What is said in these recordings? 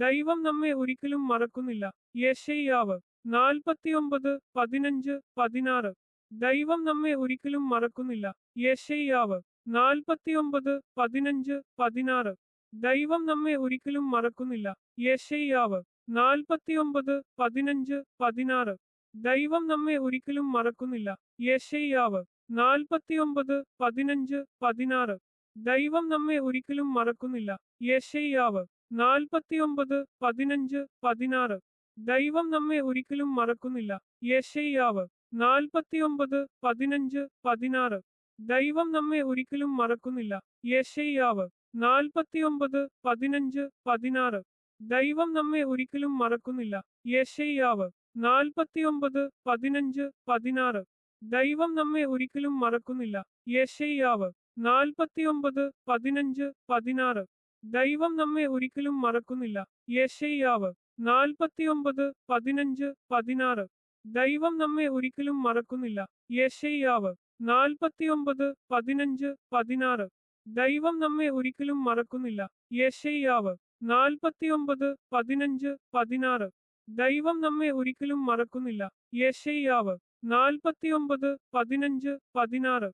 ദൈവം നമ്മെ ഒരിക്കലും മറക്കുന്നില്ല. യെശയ്യാവ് 49:15-16. ദൈവം നമ്മെ ഒരിക്കലും മറക്കുന്നില്ല. യെശയ്യാവ് 49:15-16. ദൈവം നമ്മെ ഒരിക്കലും മറക്കുന്നില്ല. യെശയ്യാവ് 49:15-16. ദൈവം നമ്മെ ഒരിക്കലും മറക്കുന്നില്ല. യെശയ്യാവ് 49:15-16. ദൈവം നമ്മെ ഒരിക്കലും മറക്കുന്നില്ല. യെശയ്യാവ് 49:15-16. ദൈവം നമ്മെ ഒരിക്കലും മറക്കുന്നില്ല. യെശയ്യാവ് 49:15-16. ദൈവം നമ്മെ ഒരിക്കലും മറക്കുന്നില്ല. യെശയ്യാവ് 49:15-16. ദൈവം നമ്മെ ഒരിക്കലും മറക്കുന്നില്ല. യെശയ്യാവ് 49:15-16. ദൈവം നമ്മെ ഒരിക്കലും മറക്കുന്നില്ല. യെശയ്യാവ് 49:15-16. ദൈവം നമ്മെ ഒരിക്കലും മറക്കുന്നില്ല. യെശയ്യാവ് 49:15-16. ദൈവം നമ്മെ ഒരിക്കലും മറക്കുന്നില്ല. യെശയ്യാവ് 49:15-16. ദൈവം നമ്മെ ഒരിക്കലും മറക്കുന്നില്ല. യെശയ്യാവ് 49:15-16. ദൈവം നമ്മെ ഒരിക്കലും മറക്കുന്നില്ല. യെശയ്യാവ് 49:15-16.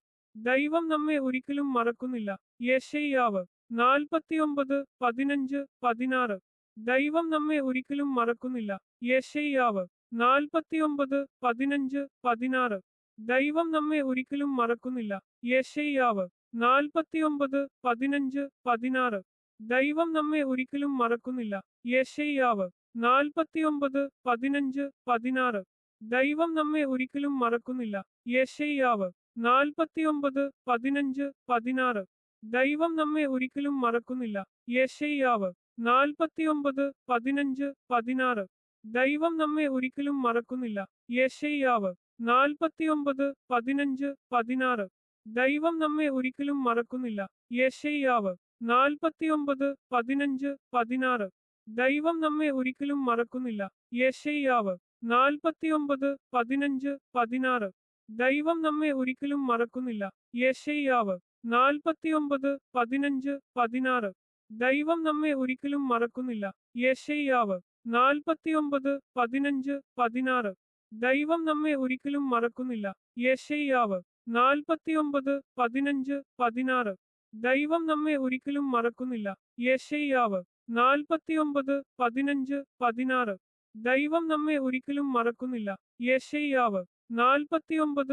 ദൈവം നമ്മെ ഒരിക്കലും മറക്കുന്നില്ല. യെശയ്യാവ് 49:15-16. ദൈവം നമ്മെ ഒരിക്കലും മറക്കുന്നില്ല. യെശയ്യാവ് 49:15-16. ദൈവം നമ്മെ ഒരിക്കലും മറക്കുന്നില്ല. യെശയ്യാവ് 49:15-16. ദൈവം നമ്മെ ഒരിക്കലും മറക്കുന്നില്ല. യെശയ്യാവ് 49:15-16. ദൈവം നമ്മെ ഒരിക്കലും മറക്കുന്നില്ല. യെശയ്യാവ് 49:15-16. ദൈവം നമ്മെ ഒരിക്കലും മറക്കുന്നില്ല. യെശയ്യാവ് 49:15-16. ദൈവം നമ്മെ ഒരിക്കലും മറക്കുന്നില്ല. യെശയ്യാവ് 49:15-16. ദൈവം നമ്മെ ഒരിക്കലും മറക്കുന്നില്ല. യെശയ്യാവ് 49:15-16. ദൈവം നമ്മെ ഒരിക്കലും മറക്കുന്നില്ല. യെശയ്യാവ് 49:15-16. ദൈവം നമ്മെ ഒരിക്കലും മറക്കുന്നില്ല. യെശയ്യാവ് 49:15-16. ദൈവം നമ്മെ ഒരിക്കലും മറക്കുന്നില്ല. യെശയ്യാവ് 49:15-16. ദൈവം നമ്മെ ഒരിക്കലും മറക്കുന്നില്ല. യെശയ്യാവ് 49:15-16. ദൈവം നമ്മെ ഒരിക്കലും മറക്കുന്നില്ല. യെശയ്യാവ് 49:15-16. ദൈവം നമ്മെ ഒരിക്കലും മറക്കുന്നില്ല. യെശയ്യാവ് 49:15-16. ദൈവം നമ്മെ ഒരിക്കലും മറക്കുന്നില്ല. യെശയ്യാവ് 49:15-16.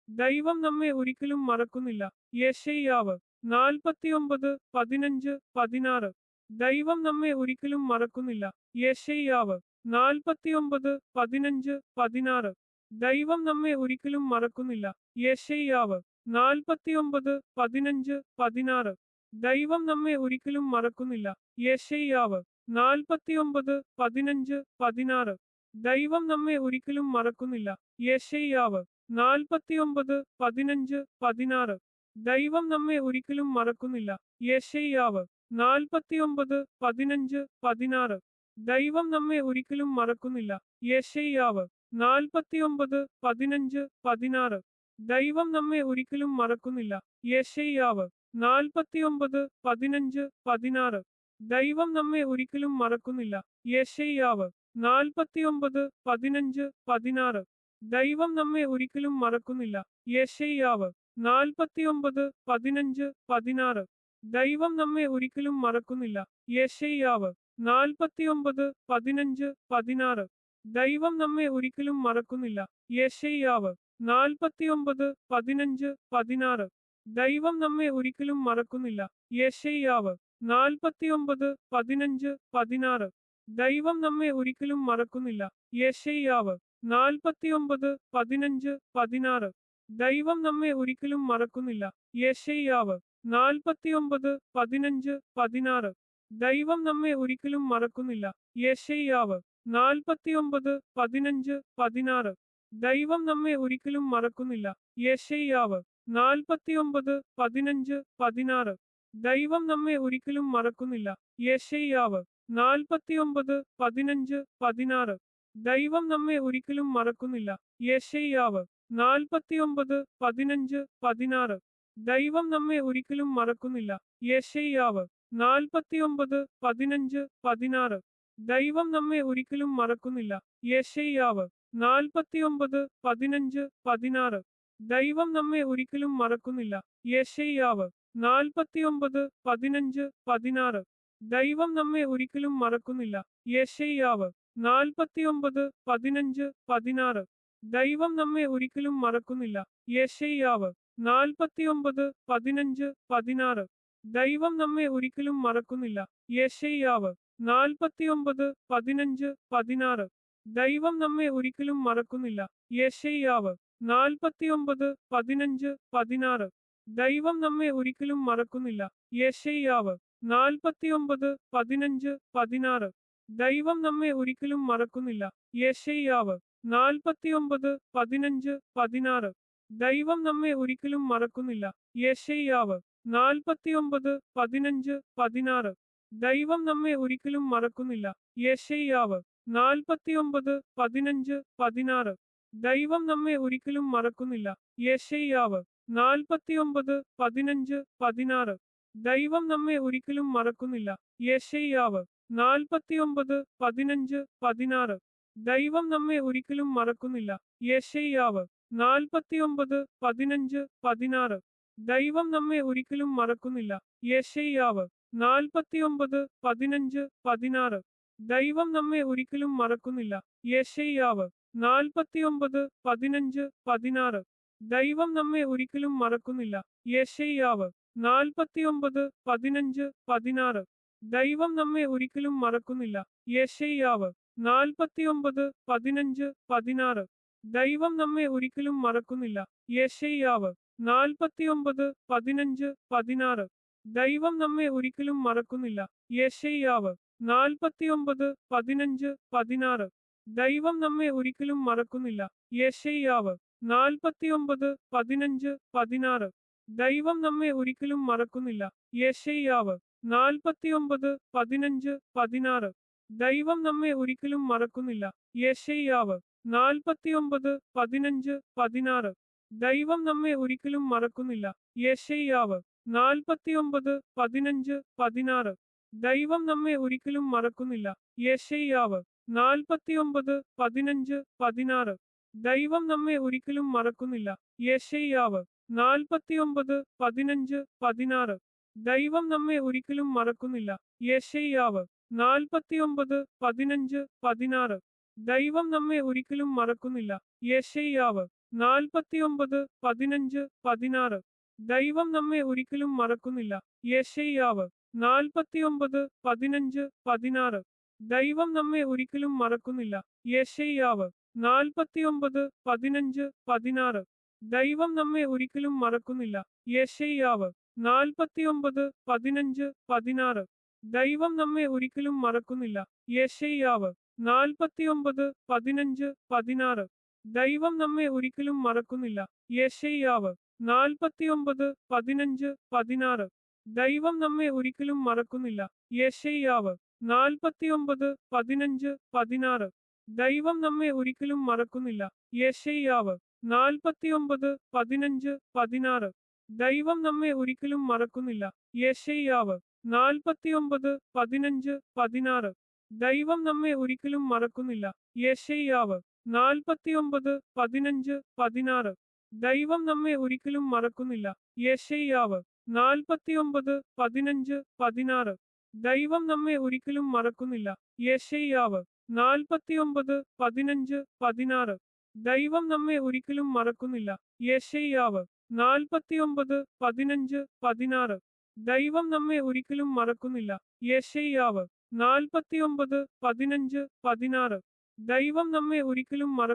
ദൈവം നമ്മെ ഒരിക്കലും മറക്കുന്നില്ല. യെശയ്യാവ് 49:15-16. ദൈവം നമ്മെ ഒരിക്കലും മറക്കുന്നില്ല. യെശയ്യാവ് 49:15-16. ദൈവം നമ്മെ ഒരിക്കലും മറക്കുന്നില്ല. യെശയ്യാവ് 49:15-16. ദൈവം നമ്മെ ഒരിക്കലും മറക്കുന്നില്ല. യെശയ്യാവ് 49:15-16. ദൈവം നമ്മെ ഒരിക്കലും മറക്കുന്നില്ല. യെശയ്യാവ് 49:15-16. ദൈവം നമ്മെ ഒരിക്കലും മറക്കുന്നില്ല. യെശയ്യാവ് 49:15-16. ദൈവം നമ്മെ ഒരിക്കലും മറക്കുന്നില്ല. യെശയ്യാവ് 49:15-16. ദൈവം നമ്മെ ഒരിക്കലും മറക്കുന്നില്ല. യെശയ്യാവ് 49:15-16. ദൈവം നമ്മെ ഒരിക്കലും മറക്കുന്നില്ല. യെശയ്യാവ് 49:15-16. ദൈവം നമ്മെ ഒരിക്കലും മറക്കുന്നില്ല. യെശയ്യാവ് 49:15-16. ദൈവം നമ്മെ ഒരിക്കലും മറക്കുന്നില്ല. യെശയ്യാവ് 49:15-16. ദൈവം നമ്മെ ഒരിക്കലും മറക്കുന്നില്ല. യെശയ്യാവ് 49:15-16. ദൈവം നമ്മെ ഒരിക്കലും മറക്കുന്നില്ല. യെശയ്യാവ് 49:15-16. ദൈവം നമ്മെ ഒരിക്കലും മറക്കുന്നില്ല. യെശയ്യാവ് 49:15-16. ദൈവം നമ്മെ ഒരിക്കലും മറക്കുന്നില്ല. യെശയ്യാവ് 49:15-16. ദൈവം നമ്മെ ഒരിക്കലും മറക്കുന്നില്ല. യെശയ്യാവ് 49:15-16. ദൈവം നമ്മെ ഒരിക്കലും മറക്കുന്നില്ല. യെശയ്യാവ് 49:15-16. ദൈവം നമ്മെ ഒരിക്കലും മറക്കുന്നില്ല. യെശയ്യാവ് 49:15-16. ദൈവം നമ്മെ ഒരിക്കലും മറക്കുന്നില്ല. യെശയ്യാവ് 49:15-16. ദൈവം നമ്മെ ഒരിക്കലും മറക്കുന്നില്ല. യെശയ്യാവ് 49:15-16. ദൈവം നമ്മെ ഒരിക്കലും മറക്കുന്നില്ല. യെശയ്യാവ് 49:15-16. ദൈവം നമ്മെ ഒരിക്കലും മറക്കുന്നില്ല. യെശയ്യാവ് 49:15-16. ദൈവം നമ്മെ ഒരിക്കലും മറക്കുന്നില്ല. യെശയ്യാവ് 49:15-16. ദൈവം നമ്മെ ഒരിക്കലും മറക്കുന്നില്ല. യെശയ്യാവ് 49:15-16. ദൈവം നമ്മെ ഒരിക്കലും മറക്കുന്നില്ല. യെശയ്യാവ് 49:15-16. ദൈവം നമ്മെ ഒരിക്കലും മറക്കുന്നില്ല. യെശയ്യാവ് 49:15-16. ദൈവം നമ്മെ ഒരിക്കലും മറക്കുന്നില്ല. യെശയ്യാവ് 49:15-16. ദൈവം നമ്മെ ഒരിക്കലും മറക്കുന്നില്ല. യെശയ്യാവ് 49:15-16. ദൈവം നമ്മെ ഒരിക്കലും മറക്കുന്നില്ല. യെശയ്യാവ് 49:15-16. ദൈവം നമ്മെ ഒരിക്കലും മറക്കുന്നില്ല. യെശയ്യാവ് 49:15-16. ദൈവം നമ്മെ ഒരിക്കലും മറക്കുന്നില്ല. യെശയ്യാവ് 49:15-16. ദൈവം നമ്മെ ഒരിക്കലും മറക്കുന്നില്ല. യെശയ്യാവ് 49:15-16. ദൈവം നമ്മെ ഒരിക്കലും മറക്കുന്നില്ല. യെശയ്യാവ് 49:15-16. ദൈവം നമ്മെ ഒരിക്കലും മറക്കുന്നില്ല. യെശയ്യാവ് 49:15-16. ദൈവം നമ്മെ ഒരിക്കലും മറക്കുന്നില്ല. യെശയ്യാവ് 49:15-16. ദൈവം നമ്മെ ഒരിക്കലും മറക്കുന്നില്ല. യെശയ്യാവ് 49:15-16. ദൈവം നമ്മെ ഒരിക്കലും മറക്കുന്നില്ല. യെശയ്യാവ് 49:15-16. ദൈവം നമ്മെ ഒരിക്കലും മറക്കുന്നില്ല. യെശയ്യാവ് 49:15-16. ദൈവം നമ്മെ ഒരിക്കലും മറക്കുന്നില്ല. യെശയ്യാവ് 49:15-16. ദൈവം നമ്മെ ഒരിക്കലും മറക്കുന്നില്ല. യെശയ്യാവ് 49:15-16. ദൈവം നമ്മെ ഒരിക്കലും മറക്കുന്നില്ല. യെശയ്യാവ് 49:15-16. ദൈവം നമ്മെ ഒരിക്കലും മറക്കുന്നില്ല. യെശയ്യാവ് 49:15-16. ദൈവം നമ്മെ ഒരിക്കലും മറക്കുന്നില്ല. യെശയ്യാവ് 49:15-16. ദൈവം നമ്മെ ഒരിക്കലും മറക്കുന്നില്ല. യെശയ്യാവ് 49:15-16. ദൈവം നമ്മെ ഒരിക്കലും മറക്കുന്നില്ല. യെശയ്യാവ് 49:15-16. ദൈവം നമ്മെ ഒരിക്കലും മറക്കുന്നില്ല. യെശയ്യാവ് 49:15-16. ദൈവം നമ്മെ ഒരിക്കലും മറക്കുന്നില്ല. യെശയ്യാവ് 49:15-16. ദൈവം നമ്മെ ഒരിക്കലും മറക്കുന്നില്ല. യെശയ്യാവ് 49:15-16. ദൈവം നമ്മെ ഒരിക്കലും മറക്കുന്നില്ല. യെശയ്യാവ് 49:15-16. ദൈവം നമ്മെ ഒരിക്കലും മറക്കുന്നില്ല. യെശയ്യാവ് 49:15-16. ദൈവം നമ്മെ ഒരിക്കലും മറക്കുന്നില്ല. യെശയ്യാവ് 49:15-16. ദൈവം നമ്മെ ഒരിക്കലും മറക്കുന്നില്ല. യെശയ്യാവ് 49:15-16. ദൈവം നമ്മെ ഒരിക്കലും മറക്കുന്നില്ല. യെശയ്യാവ് 49:15-16. ദൈവം നമ്മെ ഒരിക്കലും മറക്കുന്നില്ല. യെശയ്യാവ് 49:15-16. ദൈവം നമ്മെ ഒരിക്കലും മറക്കുന്നില്ല. യെശയ്യാവ് 49:15-16. ദൈവം നമ്മെ ഒരിക്കലും മറക്കുന്നില്ല. യെശയ്യാവ് 49:15-16. ദൈവം നമ്മെ ഒരിക്കലും മറക്കുന്നില്ല. യെശയ്യാവ് 49:15-16. ദൈവം നമ്മെ ഒരിക്കലും മറക്കുന്നില്ല. യെശയ്യാവ് 49:15-16. ദൈവം നമ്മെ ഒരിക്കലും മറക്കുന്നില്ല. യെശയ്യാവ് 49:15-16. ദൈവം നമ്മെ ഒരിക്കലും മറക്കുന്നില്ല.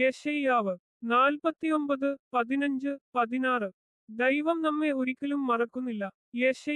യെശയ്യാവ് 49:15-16. ദൈവം നമ്മെ ഒരിക്കലും മറക്കുന്നില്ല. യെശയ്യാവ്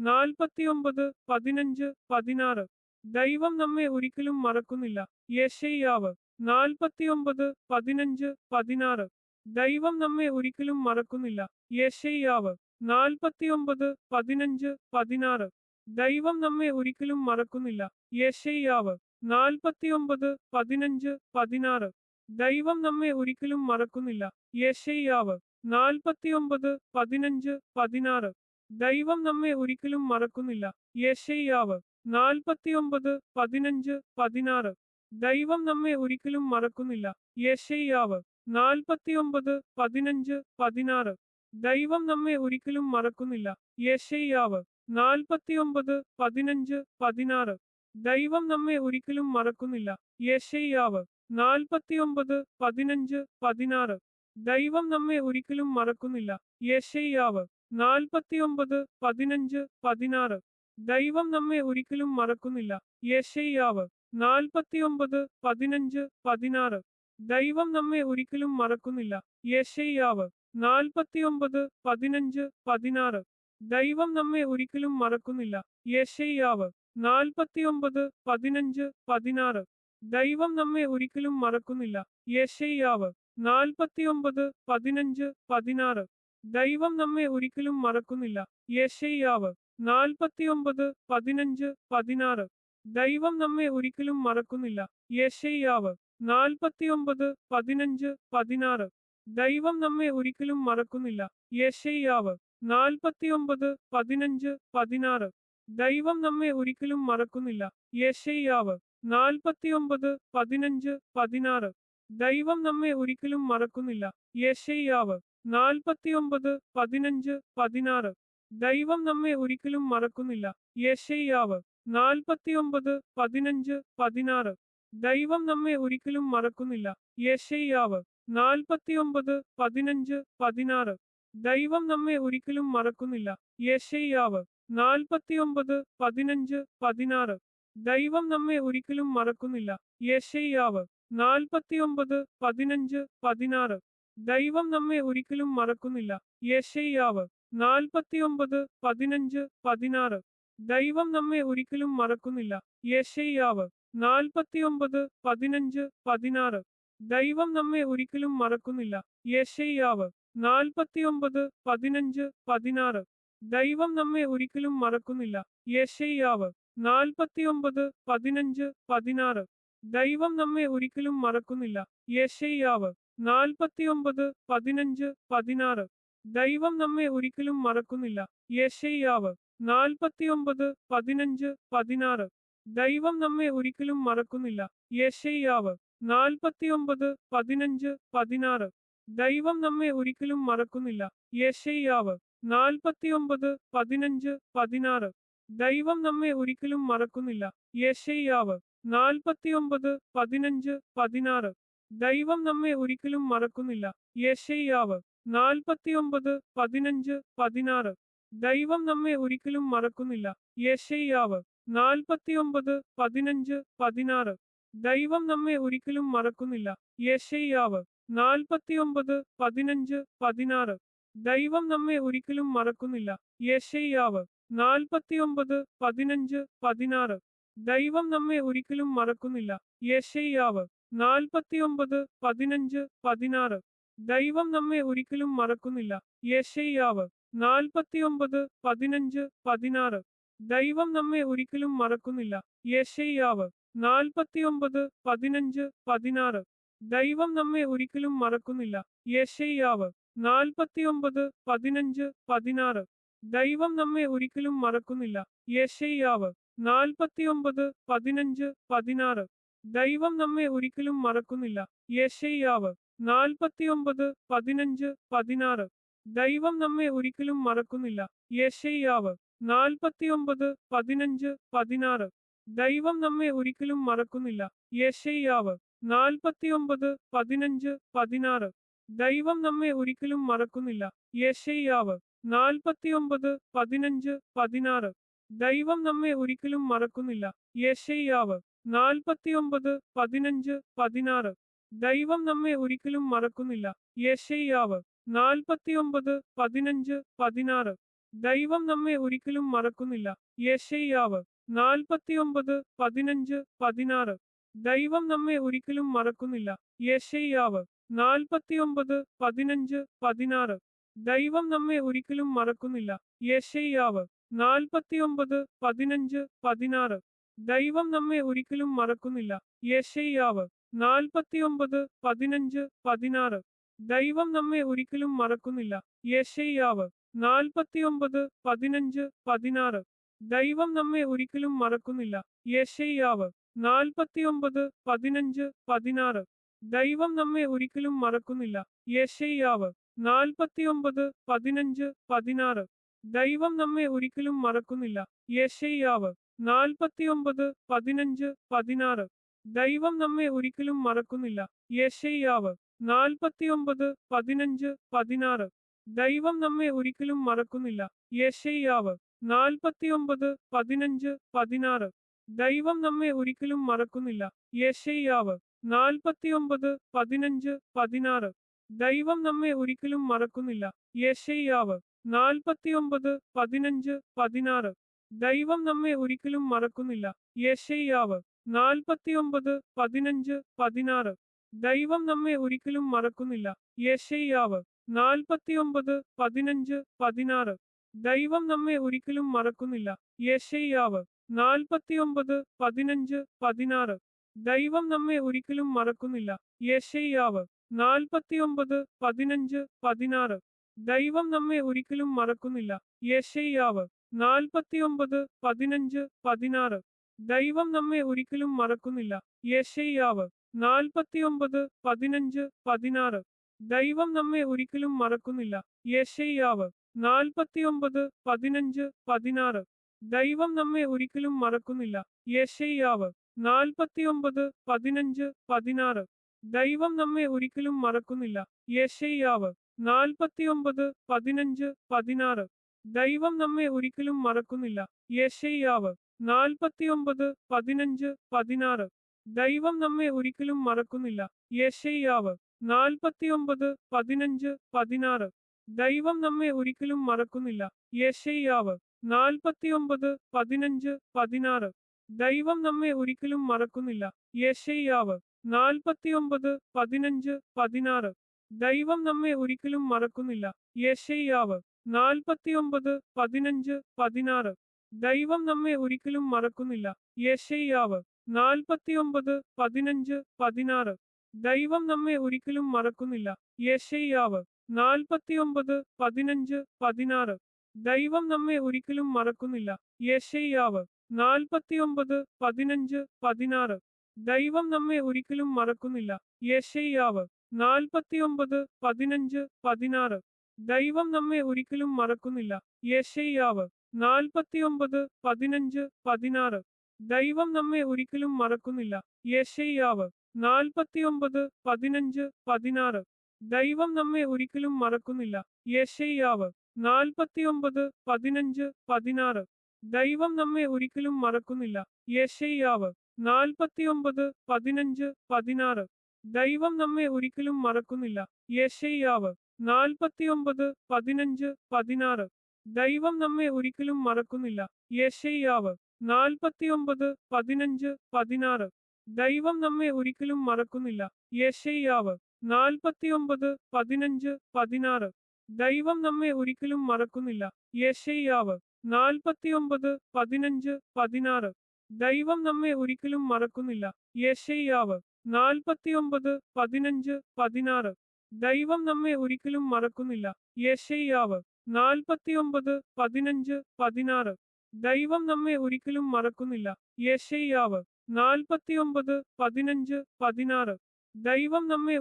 49:15-16. ദൈവം നമ്മെ ഒരിക്കലും മറക്കുന്നില്ല. യെശയ്യാവ് 49:15-16. ദൈവം നമ്മെ ഒരിക്കലും മറക്കുന്നില്ല. യെശയ്യാവ് 49:15-16. ദൈവം നമ്മെ ഒരിക്കലും മറക്കുന്നില്ല. യെശയ്യാവ് 49:15-16. ദൈവം നമ്മെ ഒരിക്കലും മറക്കുന്നില്ല. യെശയ്യാവ് 49:15-16. ദൈവം നമ്മെ ഒരിക്കലും മറക്കുന്നില്ല. യെശയ്യാവ് 49:15-16. ദൈവം നമ്മെ ഒരിക്കലും മറക്കുന്നില്ല. യെശയ്യാവ് 49:15-16. ദൈവം നമ്മെ ഒരിക്കലും മറക്കുന്നില്ല. യെശയ്യാവ് 49:15-16. ദൈവം നമ്മെ ഒരിക്കലും മറക്കുന്നില്ല. യെശയ്യാവ് 49:15-16. ദൈവം നമ്മെ ഒരിക്കലും മറക്കുന്നില്ല. യെശയ്യാവ് 49:15-16. ദൈവം നമ്മെ ഒരിക്കലും മറക്കുന്നില്ല. യെശയ്യാവ് 49:15-16. ദൈവം നമ്മെ ഒരിക്കലും മറക്കുന്നില്ല. യെശയ്യാവ് 49:15-16. ദൈവം നമ്മെ ഒരിക്കലും മറക്കുന്നില്ല. യെശയ്യാവ് 49:15-16. ദൈവം നമ്മെ ഒരിക്കലും മറക്കുന്നില്ല. യെശയ്യാവ് 49:15-16. ദൈവം നമ്മെ ഒരിക്കലും മറക്കുന്നില്ല. യെശയ്യാവ് 49:15-16. ദൈവം നമ്മെ ഒരിക്കലും മറക്കുന്നില്ല. യെശയ്യാവ് 49:15-16. ദൈവം നമ്മെ ഒരിക്കലും മറക്കുന്നില്ല. യെശയ്യാവ് 49:15-16. ദൈവം നമ്മെ ഒരിക്കലും മറക്കുന്നില്ല. യെശയ്യാവ് 49:15-16. ദൈവം നമ്മെ ഒരിക്കലും മറക്കുന്നില്ല. യെശയ്യാവ് 49:15-16. ദൈവം നമ്മെ ഒരിക്കലും മറക്കുന്നില്ല. യെശയ്യാവ് 49:15-16. ദൈവം നമ്മെ ഒരിക്കലും മറക്കുന്നില്ല. യെശയ്യാവ് 49:15-16. ദൈവം നമ്മെ ഒരിക്കലും മറക്കുന്നില്ല. യെശയ്യാവ് 49:15-16. ദൈവം നമ്മെ ഒരിക്കലും മറക്കുന്നില്ല. യെശയ്യാവ് 49:15-16. ദൈവം നമ്മെ ഒരിക്കലും മറക്കുന്നില്ല. യെശയ്യാവ് 49:15-16. ദൈവം നമ്മെ ഒരിക്കലും മറക്കുന്നില്ല. യെശയ്യാവ് 49:15-16. ദൈവം നമ്മെ ഒരിക്കലും മറക്കുന്നില്ല. യെശയ്യാവ് 49:15-16. ദൈവം നമ്മെ ഒരിക്കലും മറക്കുന്നില്ല. യെശയ്യാവ് 49:15-16. ദൈവം നമ്മെ ഒരിക്കലും മറക്കുന്നില്ല. യെശയ്യാവ് 49:15-16. ദൈവം നമ്മെ ഒരിക്കലും മറക്കുന്നില്ല. യെശയ്യാവ് 49:15-16. ദൈവം നമ്മെ ഒരിക്കലും മറക്കുന്നില്ല. യെശയ്യാവ് 49:15-16. ദൈവം നമ്മെ ഒരിക്കലും മറക്കുന്നില്ല. യെശയ്യാവ് 49:15-16. ദൈവം നമ്മെ ഒരിക്കലും മറക്കുന്നില്ല. യെശയ്യാവ് 49:15-16. ദൈവം നമ്മെ ഒരിക്കലും മറക്കുന്നില്ല. യെശയ്യാവ് 49:15-16. ദൈവം നമ്മെ ഒരിക്കലും മറക്കുന്നില്ല. യെശയ്യാവ് 49:15-16. ദൈവം നമ്മെ ഒരിക്കലും മറക്കുന്നില്ല. യെശയ്യാവ് 49:15-16. ദൈവം നമ്മെ ഒരിക്കലും മറക്കുന്നില്ല. യെശയ്യാവ് 49:15-16. ദൈവം നമ്മെ ഒരിക്കലും മറക്കുന്നില്ല. യെശയ്യാവ് 49:15-16. ദൈവം നമ്മെ ഒരിക്കലും മറക്കുന്നില്ല. യെശയ്യാവ് 49:15-16. ദൈവം നമ്മെ ഒരിക്കലും മറക്കുന്നില്ല. യെശയ്യാവ് 49:15-16. ദൈവം നമ്മെ ഒരിക്കലും മറക്കുന്നില്ല. യെശയ്യാവ് 49:15-16. ദൈവം നമ്മെ ഒരിക്കലും മറക്കുന്നില്ല. യെശയ്യാവ് 49:15-16. ദൈവം നമ്മെ ഒരിക്കലും മറക്കുന്നില്ല. യെശയ്യാവ് 49:15-16. ദൈവം നമ്മെ ഒരിക്കലും മറക്കുന്നില്ല. യെശയ്യാവ് 49:15-16. ദൈവം നമ്മെ ഒരിക്കലും മറക്കുന്നില്ല. യെശയ്യാവ് 49:15-16. ദൈവം നമ്മെ ഒരിക്കലും മറക്കുന്നില്ല. യെശയ്യാവ് 49:15-16. ദൈവം നമ്മെ ഒരിക്കലും മറക്കുന്നില്ല. യെശയ്യാവ് 49:15-16. ദൈവം നമ്മെ ഒരിക്കലും മറക്കുന്നില്ല. യെശയ്യാവ് 49:15-16. ദൈവം നമ്മെ ഒരിക്കലും മറക്കുന്നില്ല. യെശയ്യാവ് 49:15-16. ദൈവം നമ്മെ ഒരിക്കലും മറക്കുന്നില്ല. യെശയ്യാവ് 49:15-16. ദൈവം നമ്മെ ഒരിക്കലും മറക്കുന്നില്ല. യെശയ്യാവ് 49:15-16. ദൈവം നമ്മെ ഒരിക്കലും മറക്കുന്നില്ല. യെശയ്യാവ് 49:15-16. ദൈവം നമ്മെ ഒരിക്കലും മറക്കുന്നില്ല. യെശയ്യാവ് 49:15-16. ദൈവം നമ്മെ ഒരിക്കലും മറക്കുന്നില്ല. യെശയ്യാവ് 49:15-16. ദൈവം നമ്മെ ഒരിക്കലും മറക്കുന്നില്ല. യെശയ്യാവ് 49:15-16. ദൈവം നമ്മെ ഒരിക്കലും മറക്കുന്നില്ല. യെശയ്യാവ് 49:15-16. ദൈവം നമ്മെ ഒരിക്കലും മറക്കുന്നില്ല. യെശയ്യാവ് 49:15-16. ദൈവം നമ്മെ ഒരിക്കലും മറക്കുന്നില്ല. യെശയ്യാവ് 49:15-16. ദൈവം നമ്മെ ഒരിക്കലും മറക്കുന്നില്ല. യെശയ്യാവ് 49:15-16. ദൈവം നമ്മെ ഒരിക്കലും മറക്കുന്നില്ല. യെശയ്യാവ് 49:15-16. ദൈവം നമ്മെ ഒരിക്കലും മറക്കുന്നില്ല. യെശയ്യാവ് 49:15-16. ദൈവം നമ്മെ ഒരിക്കലും മറക്കുന്നില്ല. യെശയ്യാവ് 49:15-16. ദൈവം നമ്മെ ഒരിക്കലും മറക്കുന്നില്ല. യെശയ്യാവ് 49:15-16. ദൈവം നമ്മെ ഒരിക്കലും മറക്കുന്നില്ല. യെശയ്യാവ് 49:15-16. ദൈവം നമ്മെ ഒരിക്കലും മറക്കുന്നില്ല. യെശയ്യാവ് 49:15-16. ദൈവം നമ്മെ ഒരിക്കലും മറക്കുന്നില്ല. യെശയ്യാവ് 49:15-16. ദൈവം നമ്മെ ഒരിക്കലും മറക്കുന്നില്ല. യെശയ്യാവ് 49:15-16. ദൈവം നമ്മെ ഒരിക്കലും മറക്കുന്നില്ല. യെശയ്യാവ് 49:15-16. ദൈവം നമ്മെ ഒരിക്കലും മറക്കുന്നില്ല. യെശയ്യാവ് 49:15-16. ദൈവം നമ്മെ ഒരിക്കലും മറക്കുന്നില്ല. യെശയ്യാവ് 49:15-16. ദൈവം നമ്മെ ഒരിക്കലും മറക്കുന്നില്ല. യെശയ്യാവ് 49:15-16. ദൈവം നമ്മെ ഒരിക്കലും മറക്കുന്നില്ല. യെശയ്യാവ് 49:15-16. ദൈവം നമ്മെ ഒരിക്കലും മറക്കുന്നില്ല. യെശയ്യാവ് 49:15-16. ദൈവം നമ്മെ ഒരിക്കലും മറക്കുന്നില്ല. യെശയ്യാവ് 49:15-16. ദൈവം നമ്മെ ഒരിക്കലും മറക്കുന്നില്ല. യെശയ്യാവ് 49:15-16. ദൈവം നമ്മെ ഒരിക്കലും മറക്കുന്നില്ല. യെശയ്യാവ് 49:15-16. ദൈവം നമ്മെ ഒരിക്കലും മറക്കുന്നില്ല. യെശയ്യാവ് 49:15-16. ദൈവം നമ്മെ ഒരിക്കലും മറക്കുന്നില്ല. യെശയ്യാവ് 49:15-16. ദൈവം നമ്മെ ഒരിക്കലും മറക്കുന്നില്ല. യെശയ്യാവ് 49:15-16. ദൈവം നമ്മെ ഒരിക്കലും മറക്കുന്നില്ല. യെശയ്യാവ് 49:15-16. ദൈവം നമ്മെ ഒരിക്കലും മറക്കുന്നില്ല. യെശയ്യാവ് 49:15-16. ദൈവം നമ്മെ ഒരിക്കലും മറക്കുന്നില്ല. യെശയ്യാവ് 49:15-16. ദൈവം നമ്മെ ഒരിക്കലും മറക്കുന്നില്ല. യെശയ്യാവ് 49:15-16. ദൈവം നമ്മെ ഒരിക്കലും മറക്കുന്നില്ല. യെശയ്യാവ് 49:15-16. ദൈവം നമ്മെ ഒരിക്കലും മറക്കുന്നില്ല. യെശയ്യാവ് 49:15-16. ദൈവം നമ്മെ ഒരിക്കലും മറക്കുന്നില്ല. യെശയ്യാവ് 49:15-16. ദൈവം നമ്മെ ഒരിക്കലും മറക്കുന്നില്ല. യെശയ്യാവ് 49:15-16. ദൈവം നമ്മെ ഒരിക്കലും മറക്കുന്നില്ല. യെശയ്യാവ് 49:15-16. ദൈവം നമ്മെ ഒരിക്കലും മറക്കുന്നില്ല. യെശയ്യാവ് 49:15-16. ദൈവം നമ്മെ ഒരിക്കലും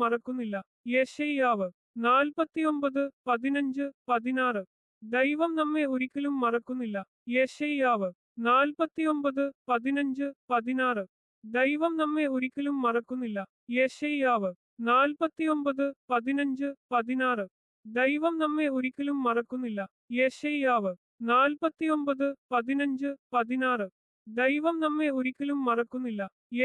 മറക്കുന്നില്ല. യെശയ്യാവ് 49:15-16. ദൈവം നമ്മെ ഒരിക്കലും മറക്കുന്നില്ല. യെശയ്യാവ് 49:15-16. ദൈവം നമ്മെ ഒരിക്കലും മറക്കുന്നില്ല. യെശയ്യാവ് 49:15-16. ദൈവം നമ്മെ ഒരിക്കലും മറക്കുന്നില്ല. യെശയ്യാവ് 49:15-16. ദൈവം നമ്മെ ഒരിക്കലും മറക്കുന്നില്ല.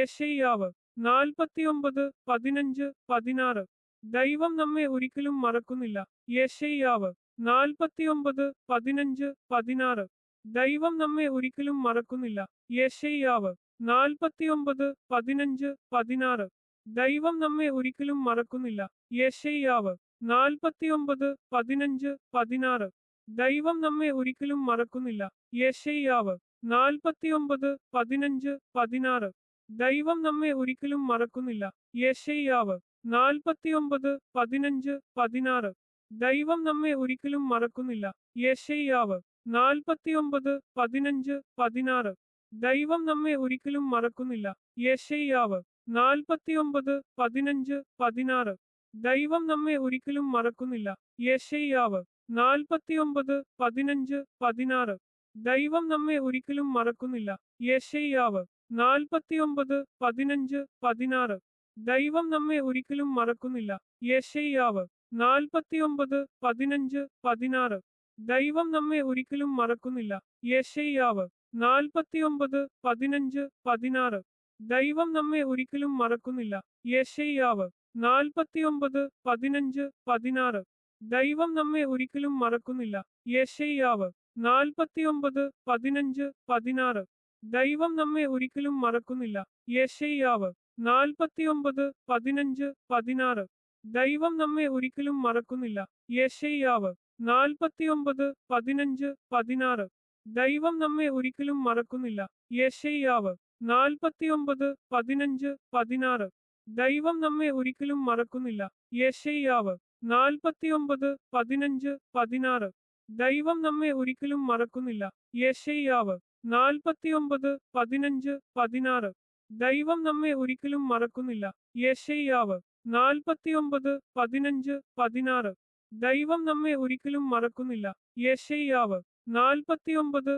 യെശയ്യാവ് 49:15-16. ദൈവം നമ്മെ ഒരിക്കലും മറക്കുന്നില്ല. യെശയ്യാവ് 49:15-16. ദൈവം നമ്മെ ഒരിക്കലും മറക്കുന്നില്ല. യെശയ്യാവ് 49:15-16. ദൈവം നമ്മെ ഒരിക്കലും മറക്കുന്നില്ല. യെശയ്യാവ് 49:15-16. ദൈവം നമ്മെ ഒരിക്കലും മറക്കുന്നില്ല. യെശയ്യാവ് 49:15-16. ദൈവം നമ്മെ ഒരിക്കലും മറക്കുന്നില്ല. യെശയ്യാവ് 49:15-16. ദൈവം നമ്മെ ഒരിക്കലും മറക്കുന്നില്ല. യെശയ്യാവ് 49:15-16. ദൈവം നമ്മെ ഒരിക്കലും മറക്കുന്നില്ല. യെശയ്യാവ് 49:15-16. ദൈവം നമ്മെ ഒരിക്കലും മറക്കുന്നില്ല. യെശയ്യാവ് 49:15-16. ദൈവം നമ്മെ ഒരിക്കലും മറക്കുന്നില്ല. യെശയ്യാവ് 49:15-16. ദൈവം നമ്മെ ഒരിക്കലും മറക്കുന്നില്ല. യെശയ്യാവ് 49:15-16. ദൈവം നമ്മെ ഒരിക്കലും മറക്കുന്നില്ല. യെശയ്യാവ് 49:15-16. ദൈവം നമ്മെ ഒരിക്കലും മറക്കുന്നില്ല. യെശയ്യാവ് 49:15-16. ദൈവം നമ്മെ ഒരിക്കലും മറക്കുന്നില്ല. യെശയ്യാവ് 49:15-16. ദൈവം നമ്മെ ഒരിക്കലും മറക്കുന്നില്ല. യെശയ്യാവ് 49:15-16. ദൈവം നമ്മെ ഒരിക്കലും മറക്കുന്നില്ല. യെശയ്യാവ് 49:15-16. ദൈവം നമ്മെ ഒരിക്കലും മറക്കുന്നില്ല. യെശയ്യാവ് 49:15-16. ദൈവം നമ്മെ ഒരിക്കലും മറക്കുന്നില്ല. യെശയ്യാവ് 49:15-16. ദൈവം നമ്മെ ഒരിക്കലും മറക്കുന്നില്ല. യെശയ്യാവ് 49:15-16. ദൈവം നമ്മെ ഒരിക്കലും മറക്കുന്നില്ല. യെശയ്യാവ് 49:15-16. ദൈവം നമ്മെ ഒരിക്കലും മറക്കുന്നില്ല. യെശയ്യാവ് 49:15-16.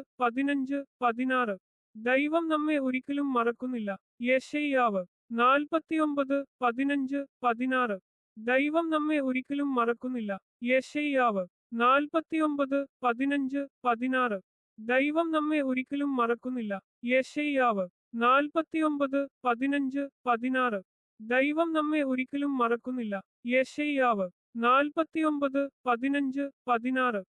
ദൈവം നമ്മെ ഒരിക്കലും മറക്കുന്നില്ല. യെശയ്യാവ് 49:15-16. ദൈവം നമ്മെ ഒരിക്കലും മറക്കുന്നില്ല. യെശയ്യാവ് 49:15-16. ദൈവം നമ്മെ ഒരിക്കലും മറക്കുന്നില്ല. യെശയ്യാവ് 49:15-16. ദൈവം നമ്മെ ഒരിക്കലും മറക്കുന്നില്ല. യെശയ്യാവ് 49:15-16. ദൈവം നമ്മെ ഒരിക്കലും മറക്കുന്നില്ല. യെശയ്യാവ് 49:15-16.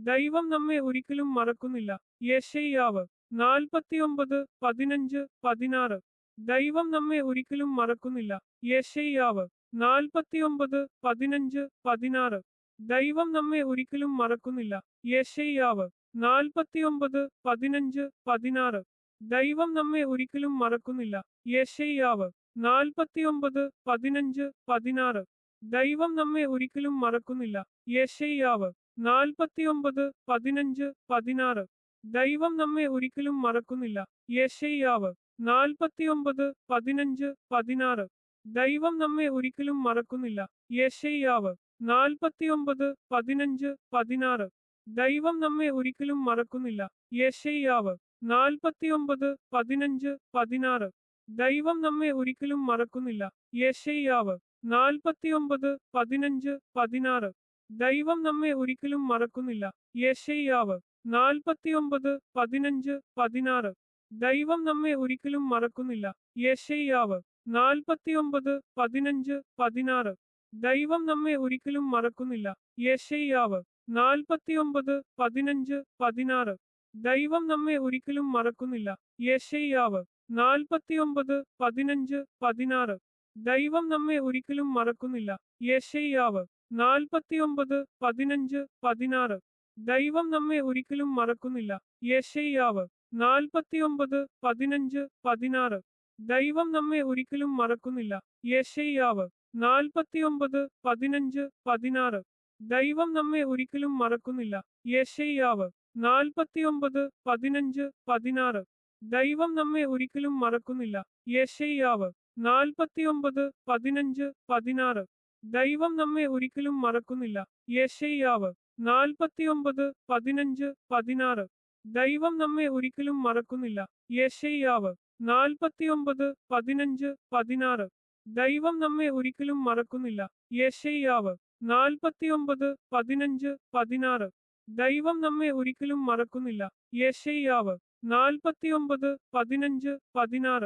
ദൈവം നമ്മെ ഒരിക്കലും മറക്കുന്നില്ല. യെശയ്യാവ് 49:15-16. ദൈവം നമ്മെ ഒരിക്കലും മറക്കുന്നില്ല. യെശയ്യാവ് 49:15-16. ദൈവം നമ്മെ ഒരിക്കലും മറക്കുന്നില്ല. യെശയ്യാവ് 49:15-16. ദൈവം നമ്മെ ഒരിക്കലും മറക്കുന്നില്ല. യെശയ്യാവ് 49:15-16. ദൈവം നമ്മെ ഒരിക്കലും മറക്കുന്നില്ല. യെശയ്യാവ് 49:15-16. ദൈവം നമ്മെ ഒരിക്കലും മറക്കുന്നില്ല. യെശയ്യാവ് 49:15-16. ദൈവം നമ്മെ ഒരിക്കലും മറക്കുന്നില്ല. യെശയ്യാവ് 49:15-16. ദൈവം നമ്മെ ഒരിക്കലും മറക്കുന്നില്ല. യെശയ്യാവ് 49:15-16. ദൈവം നമ്മെ ഒരിക്കലും മറക്കുന്നില്ല. യെശയ്യാവ് 49:15-16. ദൈവം നമ്മെ ഒരിക്കലും മറക്കുന്നില്ല. യെശയ്യാവ് 49:15-16. ദൈവം നമ്മെ ഒരിക്കലും മറക്കുന്നില്ല. യെശയ്യാവ് 49:15-16. ദൈവം നമ്മെ ഒരിക്കലും മറക്കുന്നില്ല. യെശയ്യാവ് 49:15-16. ദൈവം നമ്മെ ഒരിക്കലും മറക്കുന്നില്ല. യെശയ്യാവ് 49:15-16. ദൈവം നമ്മെ ഒരിക്കലും മറക്കുന്നില്ല. യെശയ്യാവ് 49:15-16. ദൈവം നമ്മെ ഒരിക്കലും മറക്കുന്നില്ല. യെശയ്യാവ് 49:15-16. ദൈവം നമ്മെ ഒരിക്കലും മറക്കുന്നില്ല. യെശയ്യാവ് 49:15-16. ദൈവം നമ്മെ ഒരിക്കലും മറക്കുന്നില്ല. യെശയ്യാവ് 49:15-16. ദൈവം നമ്മെ ഒരിക്കലും മറക്കുന്നില്ല. യെശയ്യാവ് 49:15-16. ദൈവം നമ്മെ ഒരിക്കലും മറക്കുന്നില്ല. യെശയ്യാവ് 49:15-16. ദൈവം നമ്മെ ഒരിക്കലും മറക്കുന്നില്ല. യെശയ്യാവ് 49:15-16. ദൈവം നമ്മെ ഒരിക്കലും മറക്കുന്നില്ല. യെശയ്യാവ് 49:15-16.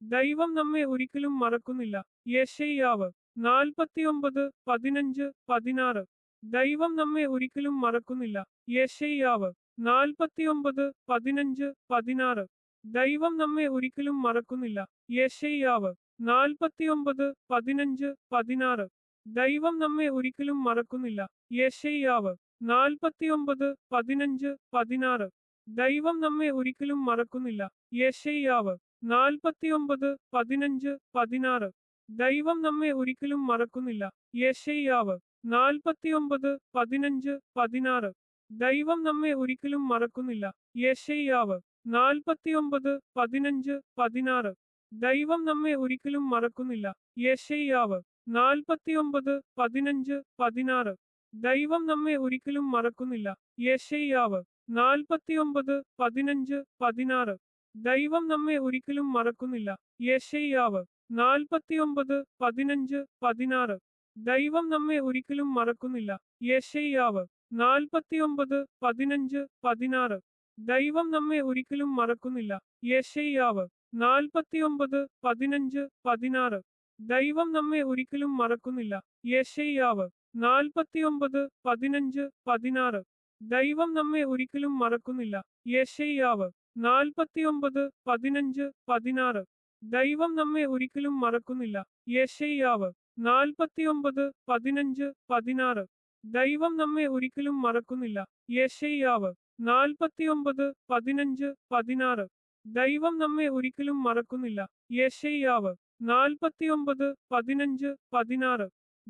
ദൈവം നമ്മെ ഒരിക്കലും മറക്കുന്നില്ല. യെശയ്യാവ് 49:15-16. ദൈവം നമ്മെ ഒരിക്കലും മറക്കുന്നില്ല. യെശയ്യാവ് 49:15-16. ദൈവം നമ്മെ ഒരിക്കലും മറക്കുന്നില്ല. യെശയ്യാവ് 49:15-16. ദൈവം നമ്മെ ഒരിക്കലും മറക്കുന്നില്ല. യെശയ്യാവ് 49:15-16. ദൈവം നമ്മെ ഒരിക്കലും മറക്കുന്നില്ല. യെശയ്യാവ് 49:15-16. ദൈവം നമ്മെ ഒരിക്കലും മറക്കുന്നില്ല. യെശയ്യാവ് 49:15-16. ദൈവം നമ്മെ ഒരിക്കലും മറക്കുന്നില്ല. യെശയ്യാവ് 49:15-16. ദൈവം നമ്മെ ഒരിക്കലും മറക്കുന്നില്ല. യെശയ്യാവ് 49:15-16. ദൈവം നമ്മെ ഒരിക്കലും മറക്കുന്നില്ല. യെശയ്യാവ് 49:15-16. ദൈവം നമ്മെ ഒരിക്കലും മറക്കുന്നില്ല. യെശയ്യാവ് 49:15-16. ദൈവം നമ്മെ ഒരിക്കലും മറക്കുന്നില്ല. യെശയ്യാവ് 49:15-16. ദൈവം നമ്മെ ഒരിക്കലും മറക്കുന്നില്ല. യെശയ്യാവ് 49:15-16. ദൈവം നമ്മെ ഒരിക്കലും മറക്കുന്നില്ല. യെശയ്യാവ് 49:15-16. ദൈവം നമ്മെ ഒരിക്കലും മറക്കുന്നില്ല. യെശയ്യാവ് 49:15-16. ദൈവം നമ്മെ ഒരിക്കലും മറക്കുന്നില്ല. യെശയ്യാവ് 49:15-16. ദൈവം നമ്മെ ഒരിക്കലും മറക്കുന്നില്ല. യെശയ്യാവ് 49:15-16. ദൈവം നമ്മെ ഒരിക്കലും മറക്കുന്നില്ല. യെശയ്യാവ് 49:15-16.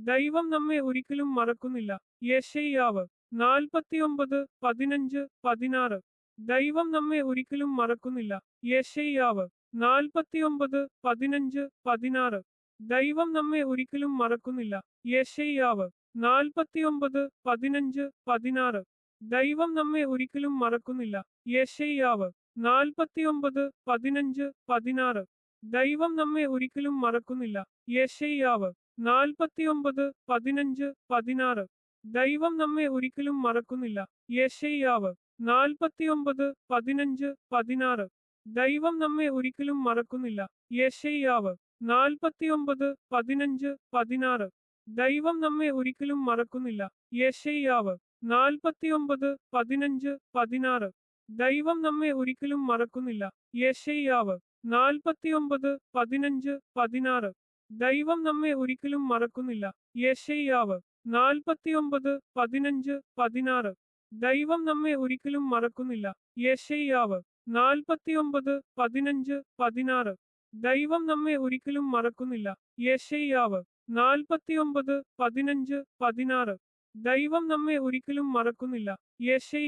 ദൈവം നമ്മെ ഒരിക്കലും മറക്കുന്നില്ല. യെശയ്യാവ് 49:15-16. ദൈവം നമ്മെ ഒരിക്കലും മറക്കുന്നില്ല. യെശയ്യാവ് 49:15-16. ദൈവം നമ്മെ ഒരിക്കലും മറക്കുന്നില്ല. യെശയ്യാവ് 49:15-16. ദൈവം നമ്മെ ഒരിക്കലും മറക്കുന്നില്ല. യെശയ്യാവ് 49:15-16. ദൈവം നമ്മെ ഒരിക്കലും മറക്കുന്നില്ല. യെശയ്യാവ് 49:15-16. ദൈവം നമ്മെ ഒരിക്കലും മറക്കുന്നില്ല. യെശയ്യാവ് 49:15-16. ദൈവം നമ്മെ ഒരിക്കലും മറക്കുന്നില്ല. യെശയ്യാവ് 49:15-16. ദൈവം നമ്മെ ഒരിക്കലും മറക്കുന്നില്ല. യെശയ്യാവ് 49:15-16. ദൈവം നമ്മെ ഒരിക്കലും മറക്കുന്നില്ല. യെശയ്യാവ് 49:15-16. ദൈവം നമ്മെ ഒരിക്കലും മറക്കുന്നില്ല. യെശയ്യാവ് 49:15-16. ദൈവം നമ്മെ ഒരിക്കലും മറക്കുന്നില്ല. യെശയ്യാവ് 49:15-16. ദൈവം നമ്മെ ഒരിക്കലും മറക്കുന്നില്ല. യെശയ്യാവ് 49:15-16. ദൈവം നമ്മെ ഒരിക്കലും മറക്കുന്നില്ല. യെശയ്യാവ് 49:15-16. ദൈവം നമ്മെ ഒരിക്കലും മറക്കുന്നില്ല. യെശയ്യാവ്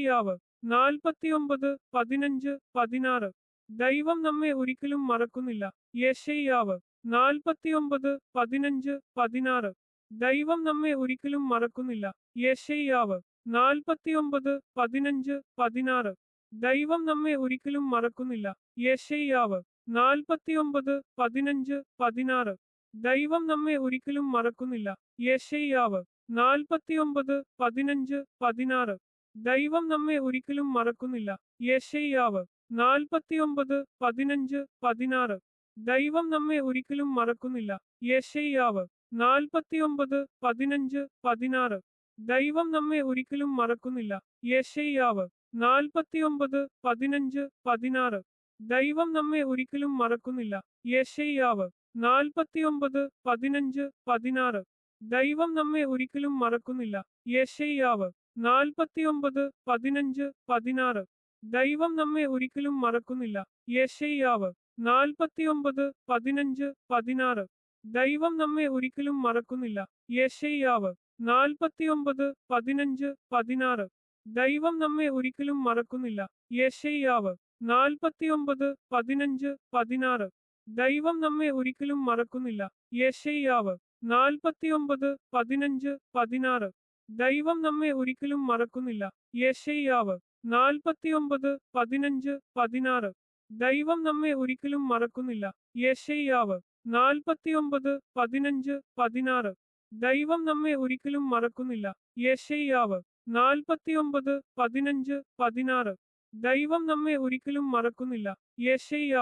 49:15-16. ദൈവം നമ്മെ ഒരിക്കലും മറക്കുന്നില്ല. യെശയ്യാവ് 49:15-16. ദൈവം നമ്മെ ഒരിക്കലും മറക്കുന്നില്ല. യെശയ്യാവ് 49:15-16. ദൈവം നമ്മെ ഒരിക്കലും മറക്കുന്നില്ല. യെശയ്യാവ് 49:15-16. ദൈവം നമ്മെ ഒരിക്കലും മറക്കുന്നില്ല. യെശയ്യാവ് 49:15-16. ദൈവം നമ്മെ ഒരിക്കലും മറക്കുന്നില്ല. യെശയ്യാവ് 49:15-16. ദൈവം നമ്മെ ഒരിക്കലും മറക്കുന്നില്ല. യെശയ്യാവ് 49:15-16. ദൈവം നമ്മെ ഒരിക്കലും മറക്കുന്നില്ല. യെശയ്യാവ് 49:15-16. ദൈവം നമ്മെ ഒരിക്കലും മറക്കുന്നില്ല. യെശയ്യാവ് 49:15-16. ദൈവം നമ്മെ ഒരിക്കലും മറക്കുന്നില്ല. യെശയ്യാവ് 49:15-16. ദൈവം നമ്മെ ഒരിക്കലും മറക്കുന്നില്ല. യെശയ്യാവ് 49:15-16. ദൈവം നമ്മെ ഒരിക്കലും മറക്കുന്നില്ല. യെശയ്യാവ് 49:15-16. ദൈവം നമ്മെ ഒരിക്കലും മറക്കുന്നില്ല. യെശയ്യാവ് 49:15-16. ദൈവം നമ്മെ ഒരിക്കലും മറക്കുന്നില്ല. യെശയ്യാവ് 49:15-16. ദൈവം നമ്മെ ഒരിക്കലും മറക്കുന്നില്ല. യെശയ്യാവ് 49:15-16. ദൈവം നമ്മെ ഒരിക്കലും മറക്കുന്നില്ല. യെശയ്യാവ് 49:15-16. ദൈവം നമ്മെ ഒരിക്കലും മറക്കുന്നില്ല. യെശയ്യാവ്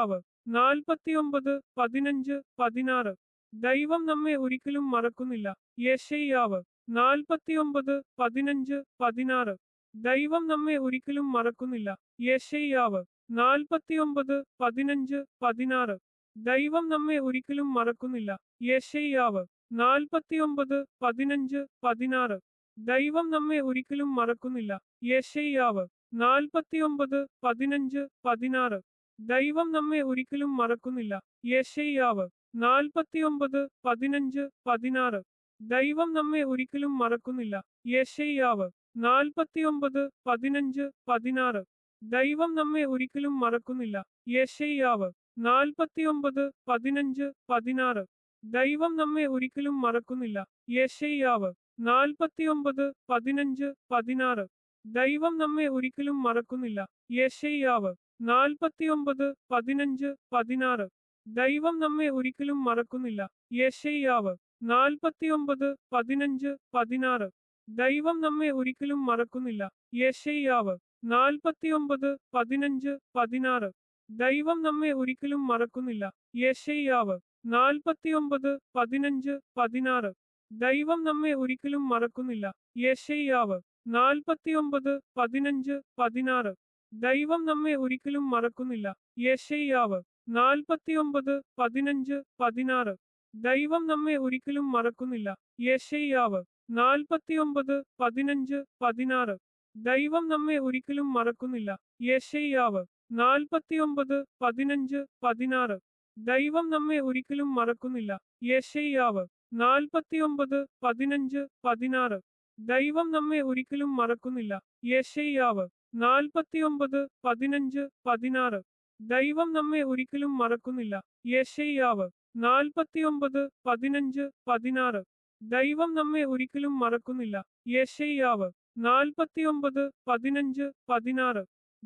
49:15-16. ദൈവം നമ്മെ ഒരിക്കലും മറക്കുന്നില്ല. യെശയ്യാവ് 49:15-16. ദൈവം നമ്മെ ഒരിക്കലും മറക്കുന്നില്ല. യെശയ്യാവ് 49:15-16. ദൈവം നമ്മെ ഒരിക്കലും മറക്കുന്നില്ല. യെശയ്യാവ് 49:15-16. ദൈവം നമ്മെ ഒരിക്കലും മറക്കുന്നില്ല. യെശയ്യാവ് 49:15-16. ദൈവം നമ്മെ ഒരിക്കലും മറക്കുന്നില്ല. യെശയ്യാവ് 49:15-16. ദൈവം നമ്മെ ഒരിക്കലും മറക്കുന്നില്ല. യെശയ്യാവ് 49:15-16. ദൈവം നമ്മെ ഒരിക്കലും മറക്കുന്നില്ല. യെശയ്യാവ് 49:15-16. ദൈവം നമ്മെ ഒരിക്കലും മറക്കുന്നില്ല. യെശയ്യാവ് 49:15-16. ദൈവം നമ്മെ ഒരിക്കലും മറക്കുന്നില്ല. യെശയ്യാവ് 49:15-16. ദൈവം നമ്മെ ഒരിക്കലും മറക്കുന്നില്ല. യെശയ്യാവ് 49:15-16. ദൈവം നമ്മെ ഒരിക്കലും മറക്കുന്നില്ല. യെശയ്യാവ് 49:15-16. ദൈവം നമ്മെ ഒരിക്കലും മറക്കുന്നില്ല. യെശയ്യാവ് 49:15-16. ദൈവം നമ്മെ ഒരിക്കലും മറക്കുന്നില്ല. യെശയ്യാവ് 49:15-16. ദൈവം നമ്മെ ഒരിക്കലും മറക്കുന്നില്ല. യെശയ്യാവ് 49:15-16. ദൈവം നമ്മെ ഒരിക്കലും മറക്കുന്നില്ല. യെശയ്യാവ് 49:15-16. ദൈവം നമ്മെ ഒരിക്കലും മറക്കുന്നില്ല. യെശയ്യാവ് 49:15-16. ദൈവം നമ്മെ ഒരിക്കലും മറക്കുന്നില്ല. യെശയ്യാവ് 49:15-16. ദൈവം നമ്മെ ഒരിക്കലും മറക്കുന്നില്ല. യെശയ്യാവ് 49:15-16. ദൈവം നമ്മെ ഒരിക്കലും മറക്കുന്നില്ല. യെശയ്യാവ് 49:15-16. ദൈവം നമ്മെ ഒരിക്കലും മറക്കുന്നില്ല. യെശയ്യാവ് 49:15-16.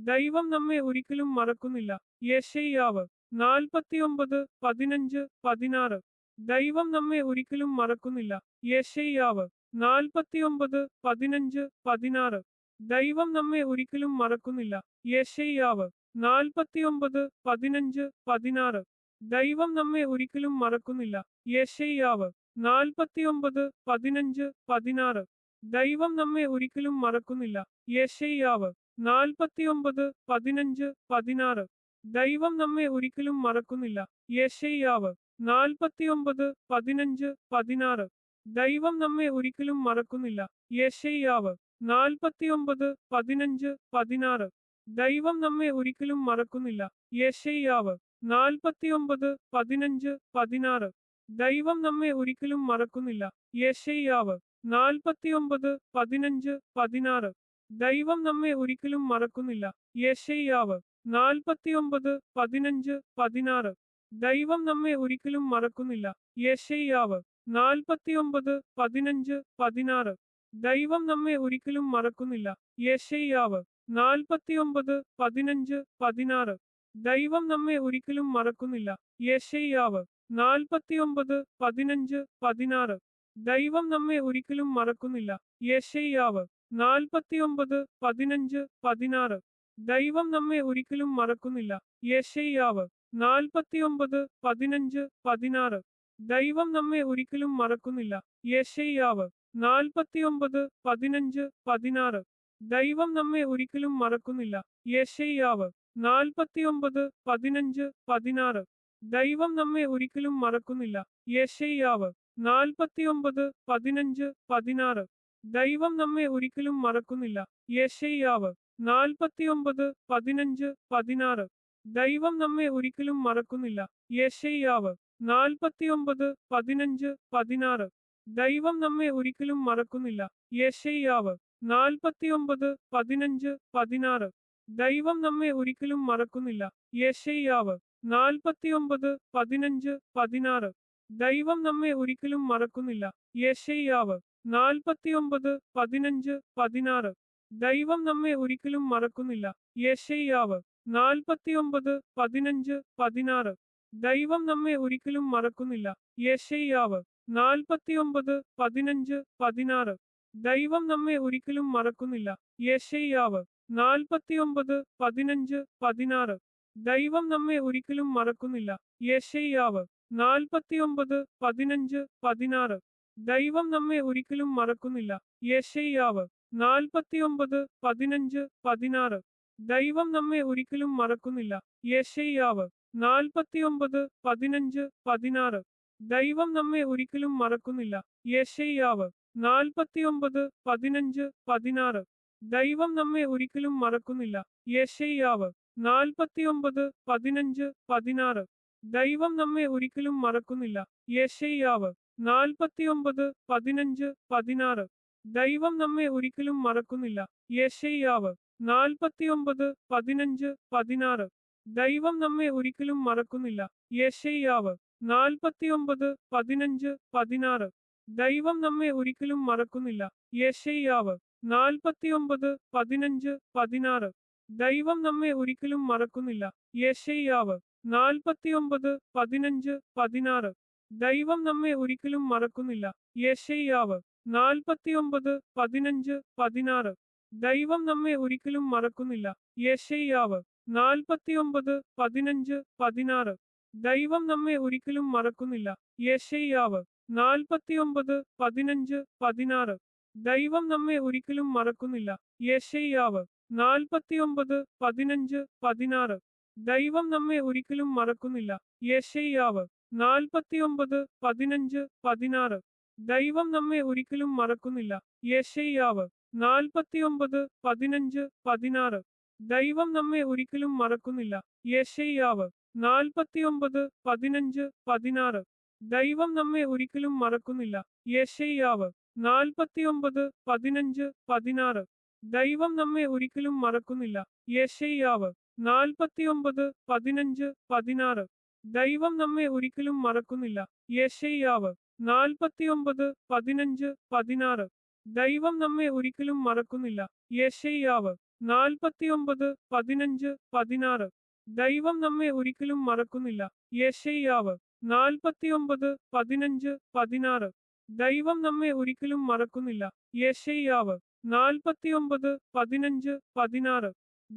ദൈവം നമ്മെ ഒരിക്കലും മറക്കുന്നില്ല. യെശയ്യാവ് 49:15-16. ദൈവം നമ്മെ ഒരിക്കലും മറക്കുന്നില്ല. യെശയ്യാവ് 49:15-16. ദൈവം നമ്മെ ഒരിക്കലും മറക്കുന്നില്ല. യെശയ്യാവ് 49:15-16. ദൈവം നമ്മെ ഒരിക്കലും മറക്കുന്നില്ല. യെശയ്യാവ് 49:15-16. ദൈവം നമ്മെ ഒരിക്കലും മറക്കുന്നില്ല. യെശയ്യാവ് 49:15-16. ദൈവം നമ്മെ ഒരിക്കലും മറക്കുന്നില്ല. യെശയ്യാവ് 49:15-16. ദൈവം നമ്മെ ഒരിക്കലും മറക്കുന്നില്ല. യെശയ്യാവ് 49:15-16. ദൈവം നമ്മെ ഒരിക്കലും മറക്കുന്നില്ല. യെശയ്യാവ് 49:15-16. ദൈവം നമ്മെ ഒരിക്കലും മറക്കുന്നില്ല. യെശയ്യാവ് 49:15-16. ദൈവം നമ്മെ ഒരിക്കലും മറക്കുന്നില്ല. യെശയ്യാവ് 49:15-16. ദൈവം നമ്മെ ഒരിക്കലും മറക്കുന്നില്ല. യെശയ്യാവ് 49:15-16. ദൈവം നമ്മെ ഒരിക്കലും മറക്കുന്നില്ല. യെശയ്യാവ് 49:15-16. ദൈവം നമ്മെ ഒരിക്കലും മറക്കുന്നില്ല. യെശയ്യാവ് 49:15-16. ദൈവം നമ്മെ ഒരിക്കലും മറക്കുന്നില്ല. യെശയ്യാവ് 49:15-16. ദൈവം നമ്മെ ഒരിക്കലും മറക്കുന്നില്ല. യെശയ്യാവ് 49:15-16. ദൈവം നമ്മെ ഒരിക്കലും മറക്കുന്നില്ല. യെശയ്യാവ് 49:15-16. ദൈവം നമ്മെ ഒരിക്കലും മറക്കുന്നില്ല. യെശയ്യാവ് 49:15-16. ദൈവം നമ്മെ ഒരിക്കലും മറക്കുന്നില്ല. യെശയ്യാവ് 49:15-16. ദൈവം നമ്മെ ഒരിക്കലും മറക്കുന്നില്ല. യെശയ്യാവ് 49:15-16. ദൈവം നമ്മെ ഒരിക്കലും മറക്കുന്നില്ല. യെശയ്യാവ് 49:15-16. ദൈവം നമ്മെ ഒരിക്കലും മറക്കുന്നില്ല. യെശയ്യാവ് 49:15-16. ദൈവം നമ്മെ ഒരിക്കലും മറക്കുന്നില്ല. യെശയ്യാവ് 49:15-16. ദൈവം നമ്മെ ഒരിക്കലും മറക്കുന്നില്ല. യെശയ്യാവ് 49:15-16. ദൈവം നമ്മെ ഒരിക്കലും മറക്കുന്നില്ല. യെശയ്യാവ് 49:15-16. ദൈവം നമ്മെ ഒരിക്കലും മറക്കുന്നില്ല. യെശയ്യാവ് 49:15-16. ദൈവം നമ്മെ ഒരിക്കലും മറക്കുന്നില്ല. യെശയ്യാവ് 49:15-16. ദൈവം നമ്മെ ഒരിക്കലും മറക്കുന്നില്ല. യെശയ്യാവ് 49:15-16. ദൈവം നമ്മെ ഒരിക്കലും മറക്കുന്നില്ല. യെശയ്യാവ് 49:15-16. ദൈവം നമ്മെ ഒരിക്കലും മറക്കുന്നില്ല. യെശയ്യാവ് 49:15-16. ദൈവം നമ്മെ ഒരിക്കലും മറക്കുന്നില്ല. യെശയ്യാവ് 49:15-16. ദൈവം നമ്മെ ഒരിക്കലും മറക്കുന്നില്ല. യെശയ്യാവ് 49:15-16. ദൈവം നമ്മെ ഒരിക്കലും മറക്കുന്നില്ല. യെശയ്യാവ് 49:15-16. ദൈവം നമ്മെ ഒരിക്കലും മറക്കുന്നില്ല. യെശയ്യാവ് 49:15-16. ദൈവം നമ്മെ ഒരിക്കലും മറക്കുന്നില്ല. യെശയ്യാവ് 49:15-16. ദൈവം നമ്മെ ഒരിക്കലും മറക്കുന്നില്ല. യെശയ്യാവ് 49:15-16. ദൈവം നമ്മെ ഒരിക്കലും മറക്കുന്നില്ല. യെശയ്യാവ് 49:15-16. ദൈവം നമ്മെ ഒരിക്കലും മറക്കുന്നില്ല. യെശയ്യാവ് 49:15-16. ദൈവം നമ്മെ ഒരിക്കലും മറക്കുന്നില്ല. യെശയ്യാവ് 49:15-16. ദൈവം നമ്മെ ഒരിക്കലും മറക്കുന്നില്ല. യെശയ്യാവ് 49:15-16. ദൈവം നമ്മെ ഒരിക്കലും മറക്കുന്നില്ല. യെശയ്യാവ് 49:15-16. ദൈവം നമ്മെ ഒരിക്കലും മറക്കുന്നില്ല. യെശയ്യാവ് 49:15-16. ദൈവം നമ്മെ ഒരിക്കലും മറക്കുന്നില്ല. യെശയ്യാവ് 49:15-16. ദൈവം നമ്മെ ഒരിക്കലും മറക്കുന്നില്ല. യെശയ്യാവ് 49:15-16. ദൈവം നമ്മെ ഒരിക്കലും മറക്കുന്നില്ല. യെശയ്യാവ് 49:15-16. ദൈവം നമ്മെ ഒരിക്കലും മറക്കുന്നില്ല. യെശയ്യാവ് 49:15-16. ദൈവം നമ്മെ ഒരിക്കലും മറക്കുന്നില്ല. യെശയ്യാവ് 49:15-16. ദൈവം നമ്മെ ഒരിക്കലും മറക്കുന്നില്ല. യെശയ്യാവ് 49:15-16. ദൈവം നമ്മെ ഒരിക്കലും മറക്കുന്നില്ല. യെശയ്യാവ് 49:15-16. ദൈവം നമ്മെ ഒരിക്കലും മറക്കുന്നില്ല. യെശയ്യാവ് 49:15-16.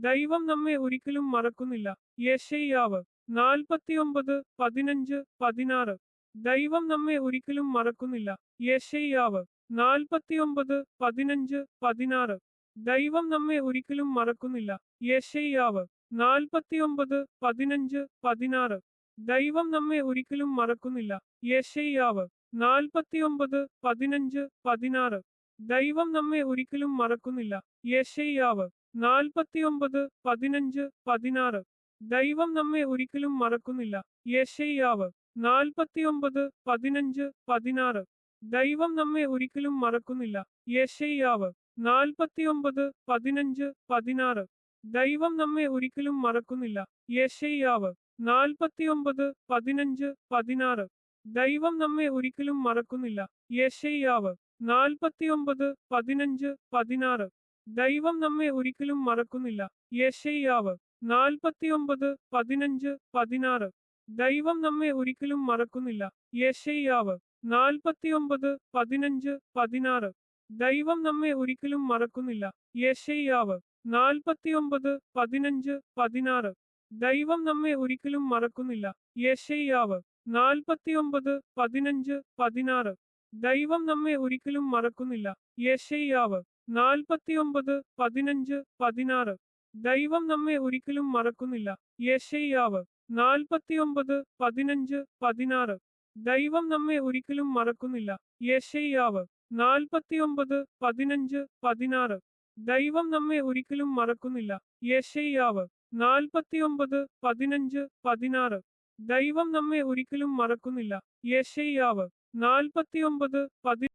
ദൈവം നമ്മെ ഒരിക്കലും മറക്കുന്നില്ല. യെശയ്യാവ് 49:15-16. ദൈവം നമ്മെ ഒരിക്കലും മറക്കുന്നില്ല. യെശയ്യാവ് 49:15-16. ദൈവം നമ്മെ ഒരിക്കലും മറക്കുന്നില്ല. യെശയ്യാവ് 49:15-16. ദൈവം നമ്മെ ഒരിക്കലും മറക്കുന്നില്ല. യെശയ്യാവ് 49:15-16. ദൈവം നമ്മെ ഒരിക്കലും മറക്കുന്നില്ല. യെശയ്യാവ് 49:15-16. ദൈവം നമ്മെ ഒരിക്കലും മറക്കുന്നില്ല. യെശയ്യാവ് 49:15-16. ദൈവം നമ്മെ ഒരിക്കലും മറക്കുന്നില്ല. യെശയ്യാവ് 49:15-16. ദൈവം നമ്മെ ഒരിക്കലും മറക്കുന്നില്ല. യെശയ്യാവ് 49:15-16. ദൈവം നമ്മെ ഒരിക്കലും മറക്കുന്നില്ല. യെശയ്യാവ് 49:15-16. ദൈവം നമ്മെ ഒരിക്കലും മറക്കുന്നില്ല. യെശയ്യാവ് 49:15-16. ദൈവം നമ്മെ ഒരിക്കലും മറക്കുന്നില്ല. യെശയ്യാവ് 49:15-16. ദൈവം നമ്മെ ഒരിക്കലും മറക്കുന്നില്ല. യെശയ്യാവ് 49:15-16. ദൈവം നമ്മെ ഒരിക്കലും മറക്കുന്നില്ല. യെശയ്യാവ് 49:15-16. ദൈവം നമ്മെ ഒരിക്കലും മറക്കുന്നില്ല. യെശയ്യാവ് 49:15-16. ദൈവം നമ്മെ ഒരിക്കലും മറക്കുന്നില്ല. യെശയ്യാവ് 49:15-16. ദൈവം നമ്മെ ഒരിക്കലും മറക്കുന്നില്ല. യെശയ്യാവ് 49:15-16. ദൈവം നമ്മെ ഒരിക്കലും മറക്കുന്നില്ല. യെശയ്യാവ് 49:15-16. ദൈവം നമ്മെ ഒരിക്കലും മറക്കുന്നില്ല. യെശയ്യാവ് 49:15